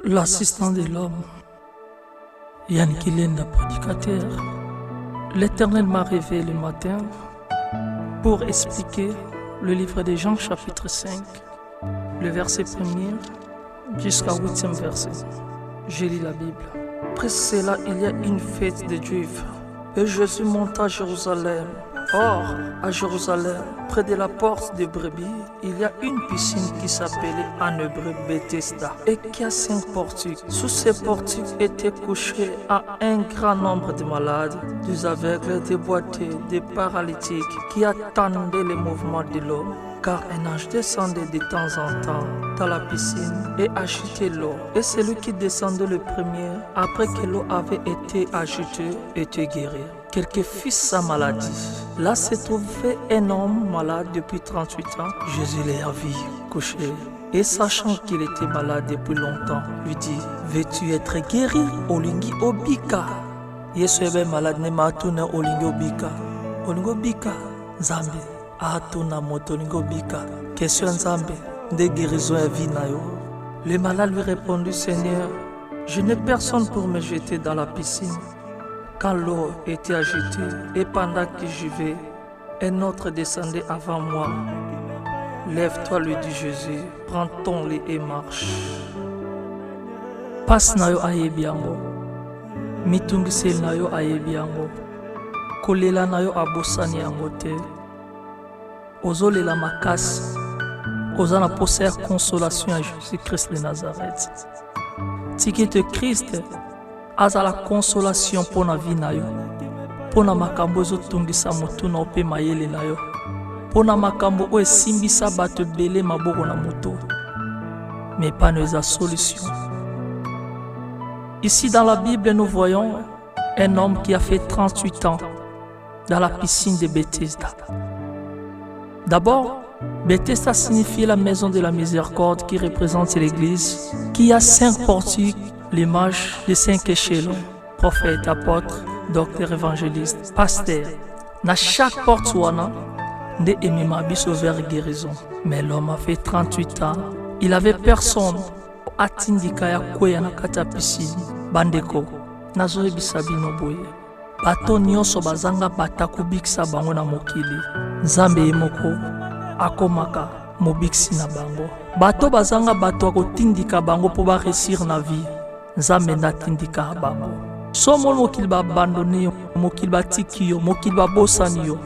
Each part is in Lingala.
L'assistant de l'homme, Yann Kilenda, prédicateur. L'Éternel m'a réveillé le matin pour expliquer le livre de Jean chapitre 5, le verset 1er jusqu'au 8e verset. Je lis la Bible. Après cela, il y a une fête des Juifs et Jésus monta à Jérusalem. Or, à Jérusalem, près de la porte des brebis, il y a une piscine qui s'appelait en hébreu Bethesda et qui a 5 portiques. Sous ces portiques étaient couchés un grand nombre de malades, des aveugles, des boiteux, des paralytiques qui attendaient le mouvement de l'eau. Car un ange descendait de temps en temps dans la piscine et agitait l'eau. Et celui qui descendait le premier, après que l'eau avait été agitée, était guéri. Quelle que fût sa maladie. Là se trouvait un homme malade depuis 38 ans. Jésus l'a vu couché. Et sachant qu'il était malade depuis longtemps, lui dit, veux-tu être guéri? Olingi obika. Yesu est malade, ne matuna olingi obika. Olingi obika, Zambi. Atuna motolingo bika. Question Nzambe, de guérison et vie na yo. Le malade lui répondit, Seigneur, je n'ai personne pour me jeter dans la piscine. Quand l'eau était agitée et pendant que j'y vais, un autre descendait avant moi. Lève-toi, lui dit Jésus, prends ton lit et marche. Passe na yo ayebi yango. Mitungisel na yo ayebi yango. Kolela na yo abosani yango te. Ozolela makasi, oza na poser consolation à Jésus-Christ de Nazareth. Tikite Christ aza la consolation pour na vie na yo, pour na makambo ezotungisa motu na ope mayele na yo, pour na makambo o esimbisa bato ebele maboko na moto, mais pas eza solution. Ici dans la Bible, nous voyons un homme qui a fait 38 ans dans la piscine de Bethesda. D'abord, Bethesda signifie la maison de la miséricorde qui représente l'Église, qui a 5 portiques, l'image de 5 échelons, prophète, apôtre, docteur, évangéliste, pasteur. Na chaque porte wana, de emima biso vers guérison. Mais l'homme a fait 38 ans, il avait personne atindika ya kweya na kata piscine. Bandeko, nazo ebisa bino boye. Bato nyonso bazanga batakubikisa bango na mokili. Nzambe moko akomaka mobiksi na bango. Bato bazanga bato akotindika bango po ba réussir na vie. Nzambe natindika bango. Somo mokili ba abandonné yo, mokili batiki yo, mokili ba bosani yo.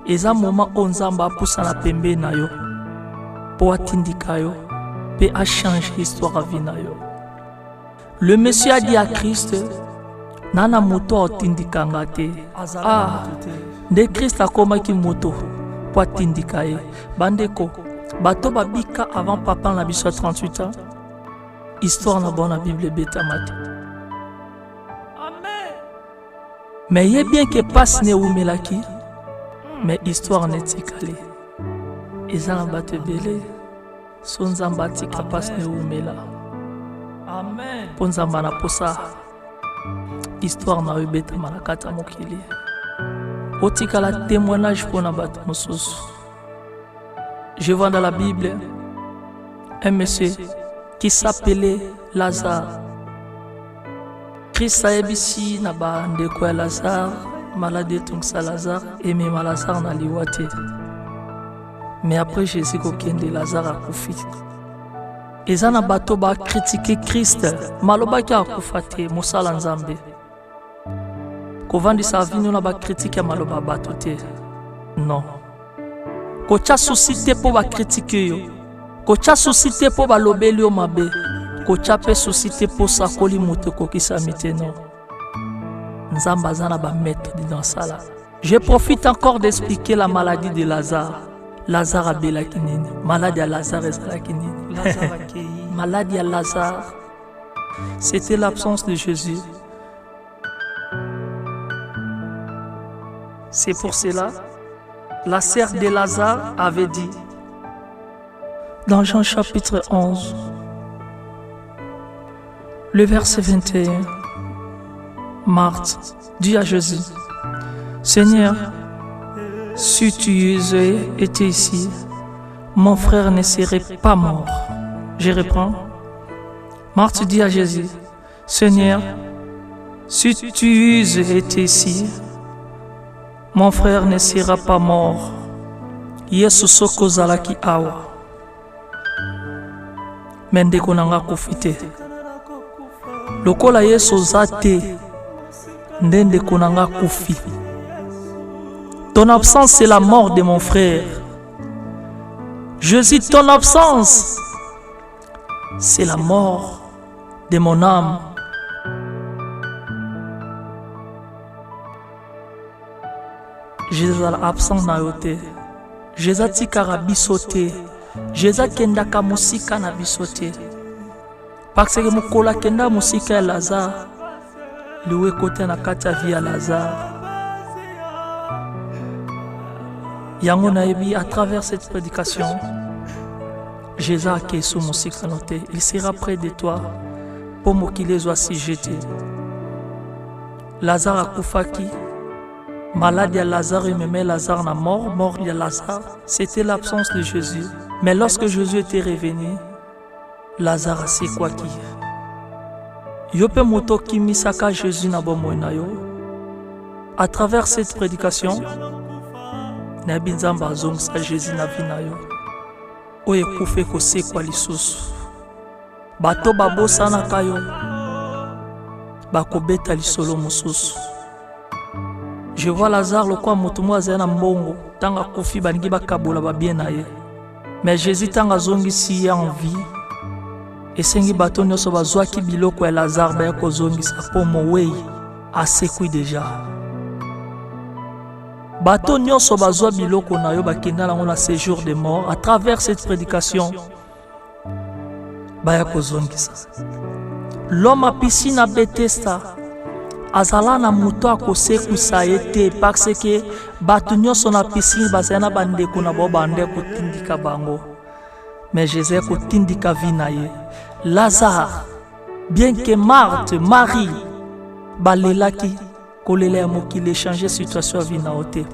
Eza moment o Nzambe apusa na pembe na yo po atindika yo pe a changer histoire vie na yo. Le Messie a dit à Christ, nana moto otindikanga te. Nde Christ akomaki moto po atindika ye. Bandeko, bato babika avant papa na biso 38 ans. Histoire na bonne Bible betamate. Amen. Mais il est bien que passe ne umelaki, mais histoire netikale. Ezana bato belé, son Nzamba tika passe ne umela. Amen. Pour Nzamba na posa. Histoire na ubeta malakata mokili. Otika la témoignage pour nabat mosusu. Je vois dans la Bible un monsieur qui s'appelait Lazare. Christ a ebisi na ba ndeko ya Lazare, malade tungsa Lazare et même Lazare na liwate. Mais après Jésus kokende Lazare akufi. Ezana bato ba critiquer Christ, maloba ki akufa te mosala Nzambe. Kovandisa vino na ba critique maloba bato te. Non. Kocha susite po ba critique yo. Kocha susite po ba lobeli yo mabe. Kocha pe susite po sakoli moto kokisa miteno. Nzamba zana ba méthode dans ça là. Je profite encore d'expliquer la maladie de Lazare. Lazare a belaki nini. Maladie à Lazare ezalaki nini. Maladie à Lazare, c'était l'absence de Jésus. C'est pour cela, la sœur de Lazare avait dit, dans Jean chapitre 11, le verset 21, Marthe dit à Jésus, Seigneur, si tu étais ici, mon frère ne serait pas mort. Je reprends. Marthe dit à Jésus, Seigneur, si tu eusses été ici, mon frère ne sera pas mort. Yesu soko zalaki awa. Mendeko nanga kufite. Lokola Yesu zate, ndendeko nanga kufi. Ton absence, c'est la mort de mon frère. Jésus, ton absence, c'est la mort de mon âme. Jésus est absent na yote. Jésus tikara bisote. Jésus kendaka musika na bisote. Parce que mukola kenda musika ya Lazare. Liwe kote na kati ya vie ya Lazare. Yango naebi à travers cette prédication, Jésus a kesu musika note. Il sera près de toi pour mokile soit si jeté. Lazare a kufaki. Malade, il y a Lazare, il me met Lazare na mort, mort, il y a Lazare. C'était l'absence de Jésus. Mais lorsque Jésus était revenu, Lazare a c'est quoi qui Yope moto ki misaka Jésus na bomona yo. À travers cette prédication, na binzamba zongsa Jésus na vina yo. Oye kufe ko c'est quoi lisusu. Bato babosana kayo. Bakobeta lisolo mususu. Je vois Lazare le quoi motumo azena mbongo tanga kufi bangi bakabola ba bien na ye. Mais Jésus tanga zongi si en vie. Et sengi bato nyoso bazwa ki biloko ya Lazare ba ko zongi sa po mowei asekui déjà. Bato nyoso bazwa biloko na yo bakenda lango na séjour de mort à travers cette prédication. Ba ko zongi sa. L'homme à piscine à Bethesda azala na muto akosekuisa ye te parce que bato nyonso na piscine bazana bandeko na bo bande kotindika bango. Mais Jésus kotindika vi na ye. Lazare, bien que Marthe, Marie, balelaki kolela ya mokili échanger situation vi na ote.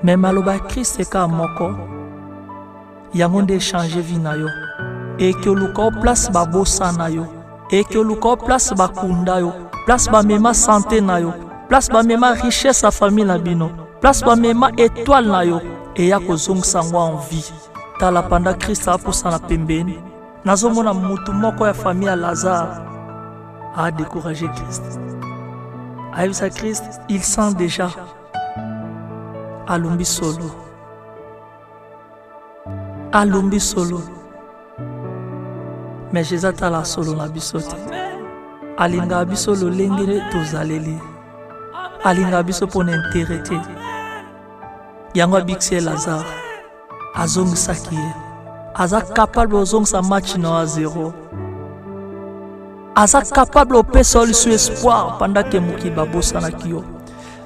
Mais maloba Christ ka moko yango nde échanger vi na yo. Et que luka place babosa na yo. Et que luka place bakunda yo. Place ba mema santé na yo. Place ba mema richesse à famille na bino. Place ba mema étoile na yo. Et ya kozongisa ngo en vie. Tala panda Christ a posa na pembeni. Nazomona mutu moko ya famille ya Lazare a découragé Christ. Avec sa Christ, il sent déjà alumbi solo. Alumbi solo. Mais Jésus a la solo na bisote. Alinga biso lo lengere tozaleli. Alinga biso pona interete. Yango bixé Lazare. Azong sakiye. Aza capable ozong sa match no à 0. Aza capable au pesol sur espoir pendant que muki babosa na kio.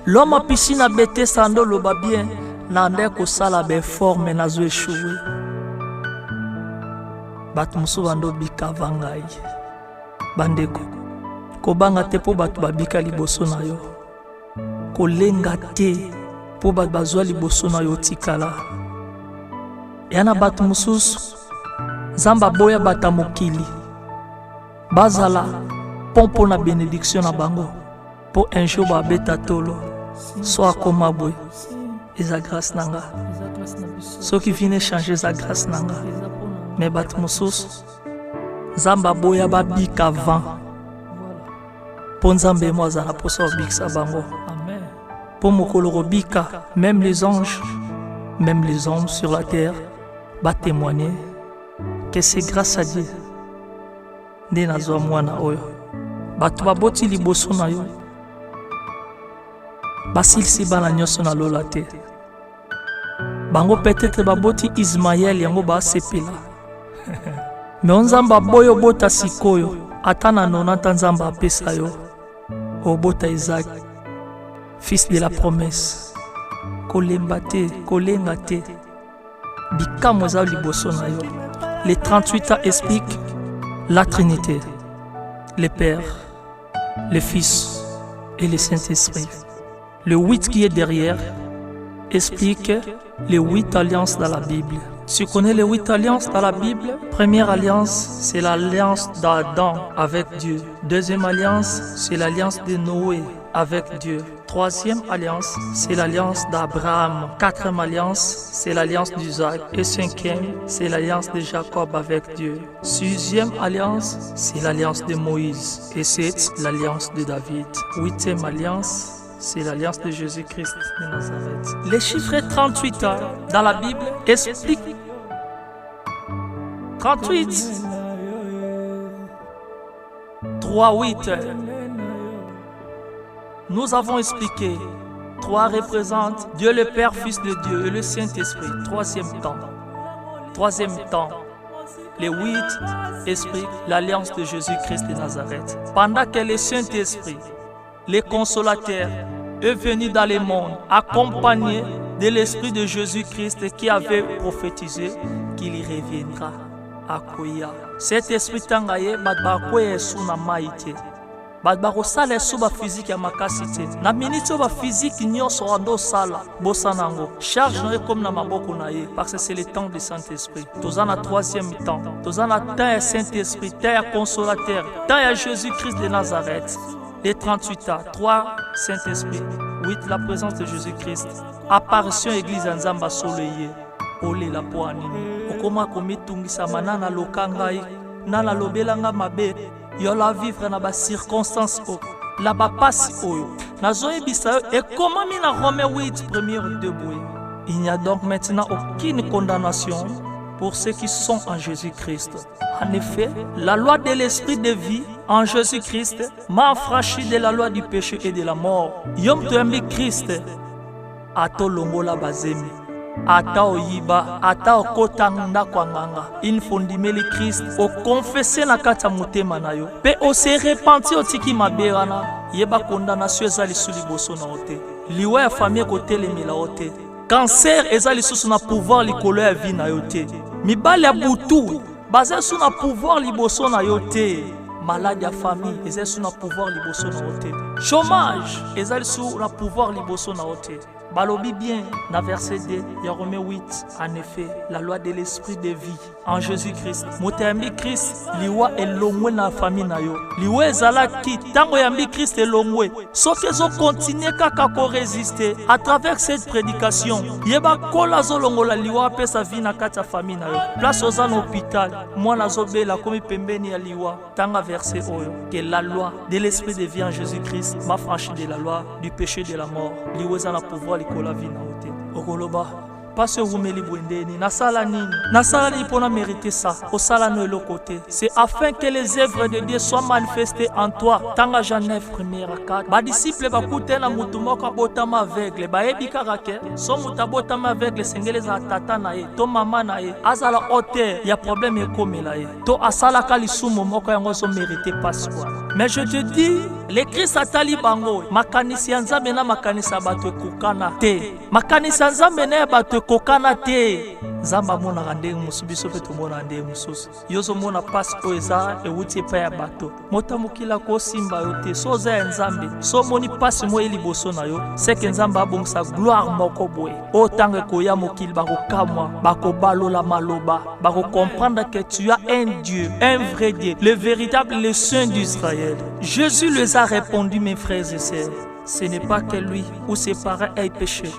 L'homme a piscine à Bethesda ndo lo ba bien nande ko sala be forme na zo échoué. Bat musu bando bika vangai. Bandeko. Kobanga te po bato babika liboso na yo. Kolenga te po bato bazwa liboso na yo tikala. Yana bato mususu Zamba boya bata mokili. Bazala pompo na bénédiction na bango. Po un jour ba beta tolo. Soit comme aboy. Et sa grâce nanga. Ceux qui viennent changer sa grâce nanga. Mais bat mususu Zamba boya ba bika vent. Ponzambe moi za na poso biksa bango. Amen. Pour mokolo robika, même les anges, même les hommes sur la terre va témoigner que c'est grâce à Dieu. Nde nazwa mwana oyo. Bato baboti liboso na yo. Basilisi bana nyonso na lola te. Bango peut-être baboti Ismaël yango ba sepela. Mais onzamba boyo bota sikoyo. Ata na 90 nzamba apesa yo. Obota Isaac, fils de la promesse. Kolemba te, kolenga te. Bikamo eza liboso na yo. Les 38 ans expliquent la Trinité, le Père, le Fils et le Saint-Esprit. Le 8 qui est derrière explique les 8 alliances dans la Bible. Tu connais les 8 alliances dans la Bible? Première alliance, c'est l'alliance d'Adam avec Dieu. Deuxième alliance, c'est l'alliance de Noé avec Dieu. Troisième alliance, c'est l'alliance d'Abraham. Quatrième alliance, c'est l'alliance d'Isaac. Et cinquième, c'est l'alliance de Jacob avec Dieu. Sixième alliance, c'est l'alliance de Moïse. Et c'est l'alliance de David. Huitième alliance, c'est l'alliance de Jésus-Christ de Nazareth. Les chiffres 38 dans la Bible expliquent 38, 3, 8. Nous avons expliqué 3 représente Dieu le Père, Fils de Dieu et le Saint-Esprit. Troisième temps, les 8 expliquent l'alliance de Jésus-Christ de Nazareth. Pendant que le Saint-Esprit, le consolateur, est venu dans le monde, accompagné de l'Esprit de Jésus-Christ qui avait prophétisé qu'il y reviendra à Koya. Cet esprit tangaye, badbakoye suna maïté. Badbako sale suba physique ya makasité. Na minute ba physique nyonso ando sala bosanango. Charge noye comme na maboko na ye parce que c'est le temps du Saint-Esprit. Tozana troisième temps. Tozana temps ya Saint-Esprit, temps ya consolateur, temps ya Jésus-Christ de Nazareth. Les 38 ans, 3 Saint-Esprit, 8 la présence de Jésus-Christ. Apparition église Nzamba Soleil. Ole la poanini. Okoma komitungisa manana lokangai, nana lobelanga mabe, yola vivre na ba circonstances o, la ba passe oyo. Nazoe bisa et comment mina Romains 8 première debout. Il n'y a donc maintenant aucune condamnation pour ceux qui sont en Jésus-Christ. En effet, la loi de l'esprit de vie en Jésus-Christ m'a affranchi de la loi du péché et de la mort. Yom toyambi Christ ato longola bazemi. Ata oyiba, ata okotanga kwanganga. Il fondimeli Christ, o confesser na kata motema na yo. Pe o se repentir otiki maberana, yeba condamnation ezali suli boso na ote. Liwa ya famille kotelemela ote. Cancer ezali susu na pouvoir likolo ya vie na yo te. Mibali ya butu, basé sur na pouvoir liboso na yo te. Malade ya famille ezali sur na pouvoir liboso na ote. Chômage ezali sur na pouvoir liboso na ote. Balobi bien, dans verset 2, il y a Romains 8. En effet, la loi de l'esprit de vie en Jésus-Christ. Motembi Christ, liwa elongwe na famille na yo. Liwa ezala ki, tango yambi Christ elongwe. Sauf qu'ils ont continué kaka ko résister à travers cette prédication. Yeba kola zolongola liwa pe sa vie na kata famille na yo. Place aux en hôpital, moi na zobela komi pembeni ya liwa. Tanga verset oyo, que la loi de l'esprit de vie en Jésus-Christ m'a franchi de la loi du péché de la mort. Liwa ezala pouvoir la vie na ote okoloba passe rumeli bwendeni nasala nini pona mériter ça au sala no côté c'est afin que les œuvres de Dieu soient manifestées en toi. Tanga Jean 9 première 4 ba disciple bakute na mutu moko botama aveugle ba ebika rake so mutu botama aveugle sengele za tata na ye to mama na ye azala hauteur ya problème ekomela ye to asala kalisumo moko yango so mériter passe quoi. Mais je te dis, les Christ atali bango makanisi ya Nzambe na makanisi ya bato ekokana te. Makanisi ya Nzambe na bato ekokana te. Nzamba mona ndenge mosusu biso pe tomona ndenge mosusu. Yozo mona passe oyo eza ewuti epai ya bato. Motamukila kosimba yo te. So oza ya Nzambe, so moni passe mo eliboso na yo, seke Nzamba abongisa gloire moko boye. O tango ekoya mokili bakokamwa, bakobalola maloba, bakocomprendre que tu as un Dieu, un vrai Dieu, le véritable, le Saint d'Israël. Jésus les a répondu, mes frères et sœurs, ce n'est pas que lui ou ses parents aient péché,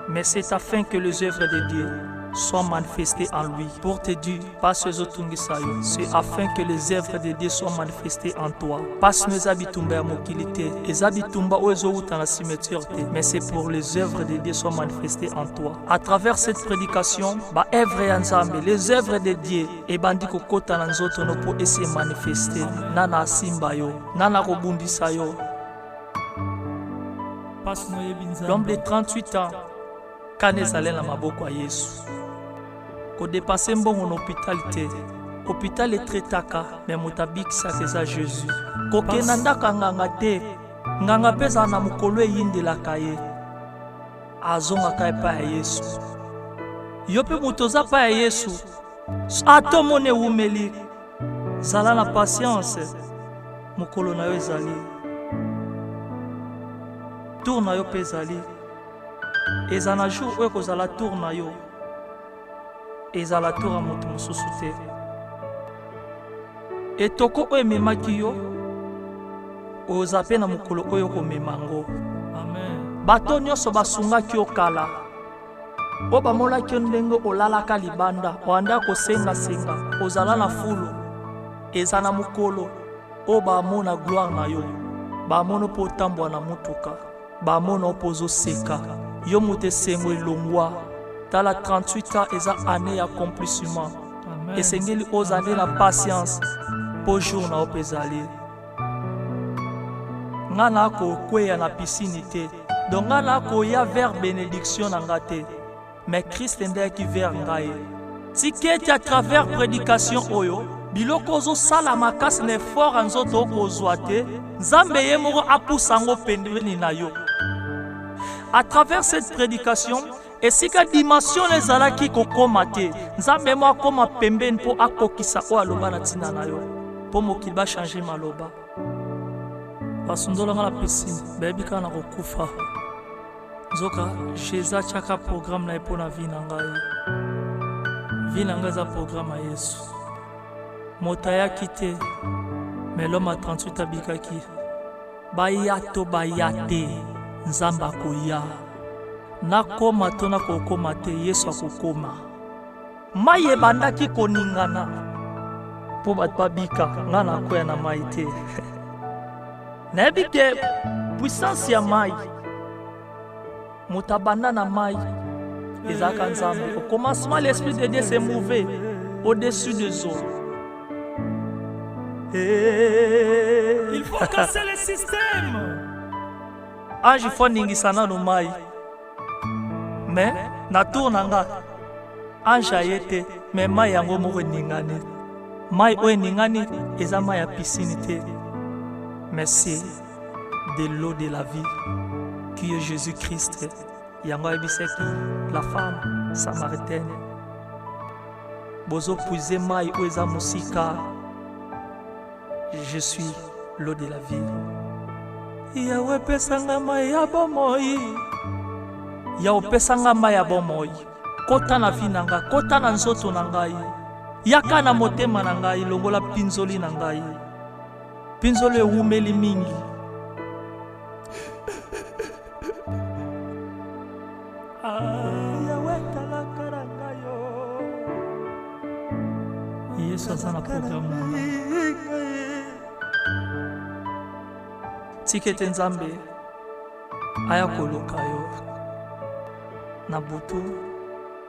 mais c'est afin que les œuvres de Dieu soient manifestées en lui. Pour te dire, c'est afin que les œuvres de Dieu soient manifestées en toi. Passe nos habitumba à mokilité, les habitumba dans la cimetière, mais c'est pour les œuvres de Dieu soient manifestées en toi. À travers cette prédication, les œuvres de Dieu et bandiko kota na nzoto no pour essayer manifester. Nana simba yo, nana robundisa yo. L'homme de 38 ans, kanezale na maboko ya Yesu. Ko dépenser mbongo na hôpital te. Hôpital est très taka, mais motabik ça c'est Jésus. Ko kenanda kanganga te. Nganga pesa na mukolo yindela kaye. Azonga kaye pa ya Yesu. Yope mutoza pa ya Yesu. Ato mone umeli. Zala na patience. Mukolo na yo ezali. Tour na yo pezali. Ezana jour oyo kozala tour na yo. ezala tour ya moto mosusu te. Etoko oyo ememaki yo oza mpe na mokolo oyo komema ngo. Bato nyonso basungaki yo kala oyo bamonaki yo ndenge olalaka libanda oanda kosengasenga ozala na fulu eza na mokolo oyo bamona gloire na yo bamona mpo otambwa na motuka bamona mpo ozoseka yo moto esengo elongwa. Tala 38 ans eza année d'accomplissement. Esengeli ozali na patience po jour na opo ezali. Nga na kokweya na piscine te donc nga na koya vers bénédiction na nga te mais Christ ndeki vers ngai tiketi à travers prédication oyo biloko ozosala makasi na effort ya nzoto okozwa te nzambe ye moko apusa yango pembeni na yo. À travers cette prédication esika dimension ezalaki kokoma te nzambe mo akoma pembeni mpo akokisa oyo aloba na ntina na yo mpo mokili bachange maloba. Basundolanga na piscine bayebi kaka na kokufa nzoka Jésus atiaka programme na ye mpo na vi na ngai. Vi na ngai eza programme ya Yesu. Moto ayaki te mais l'homme à 38 abikaki. Baya to baya te nzambe akoya. Nakoma to nakokoma te Yesu akokoma. Mai ebandaki koningana mpo bato babika nga nakoya na mai te. Nayebi ke puissance ya mai moto abanda na mai ezalaka nzambe. Au commencement l'esprit de Dieu s'est mouvé au-dessus des eaux. Il faut casser le système. Ange faut ningisana no mai. Mais na tour nanga ange ayete mais mai yango moko ningani. Mai oyo ningani eza mai ya piscine te. Mais c'est de l'eau de la vie qui est Jésus-Christ. Yango ebiseki la femme samaritaine. Bozo puiser mai oyo eza musika. Je suis l'eau de la vie. Yawe pesanga mai ya bomoi. Yawe pesanga mai ya bomoi. Kota na vi na ngai, kota na nzoto na ngai. Yaka na motema na ngai, longola pinzoli na ngai. Pinzoli ewumeli mingi. Yawe talaka na ngai yo. Yesu aza na programme na ngai. Tikete nzambe aya koluka yo na butu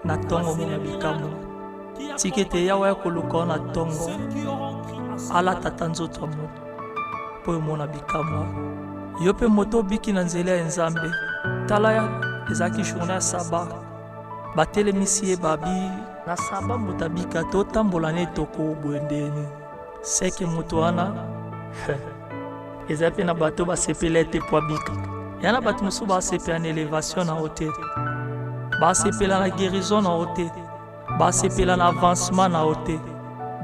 na tongo mo na bikamu. Tikete yawe aya koluka na tongo ala tata nzoto mo po mo na bikamu. Yo pe moto biki na nzela ya nzambe tala ya ezaki journée ya saba batelemisi ye babi na saba motabika to tambola ne toko bwendeni seke moto wana ezape na bato basepela te po abika. Yana bato mosusu basepela na élévation na hote, basepela na guérison na hote, basepela na avancement na hote,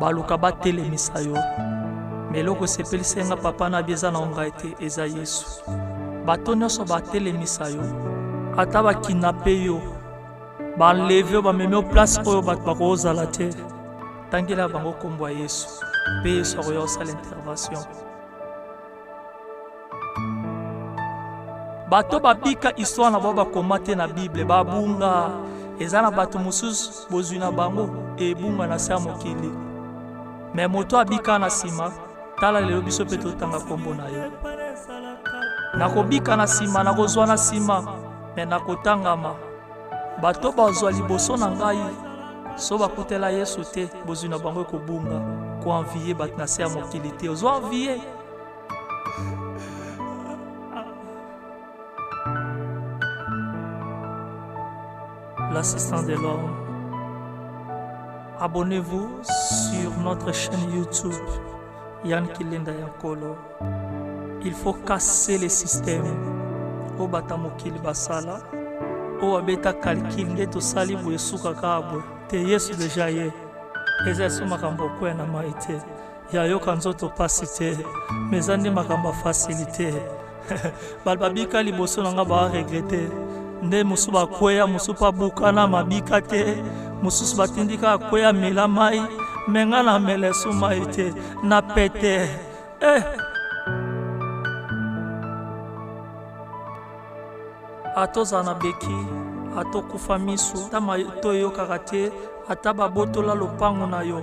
baluka batelemisa yo. Mais eloko esepelisenga papa na bieza na ngai te eza Yesu. Bato nyonso batelemisa yo ata bakinape yo banleve yo bamemi yo place oyo bato bakozala te tangela bango kombo ya Yesu mpe Yesu akoya kosala intervention. Bato babika histoire na bo bakoma te na Bible babunga eza na bato mosusu bozwi na bango ebunga na se ya mokili. Mais moto abika na nsima tala lelo biso mpe totanga kombo na ye. Nakobika na nsima nakozwa na nsima me nakotangama. Bato bazwa liboso na ngai so bakutela Yesu te bozwi na bango ekobunga koanvie bato na se ya mokili te ozwa anvie. L'assistant de l'homme. Abonnez-vous sur notre chaîne YouTube Yann Kilenda Yankolo. Il faut casser les systèmes. O batamokili basala. O abeta calcul ndeto sali boye suka kabwe. Te Yesu deja ye. Eza so makambo kwa na maite. Ya yoka nzoto pasite. Mezandi makambo facilité. Balbabika liboso nanga ba regretter. Nde musu bakweya musu pa bukana mabika te mosusu batindika akoya mela mai me nga na mela so mai te na pete atoza na beki atokufa miso ata mato eyokaka te ata babotola lopango na yo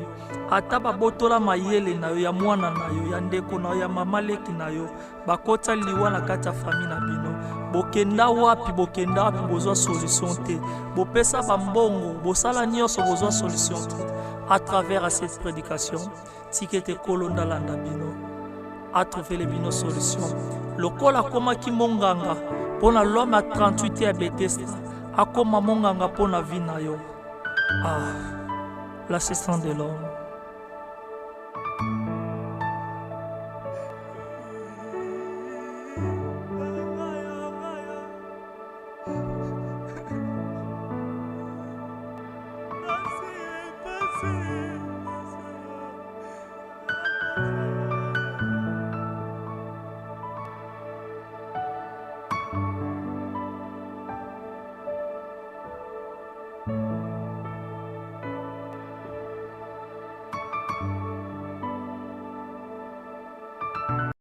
ata babotola mayele na yo ya mwana na yo ya ndeko na yo ya mama leki na yo bakota liwa na kati ya fami na bino bokenda wapi bozwa solution te bopesa bambongo bosala nyonso bozwa solution te à travers cette prédication tikete kolonda landa bino a trouvé les bino solution lokola akomaki monganga pona l'homme à 38 ya Bethesda akoma monganga pona vie na yo l'assistant de l'homme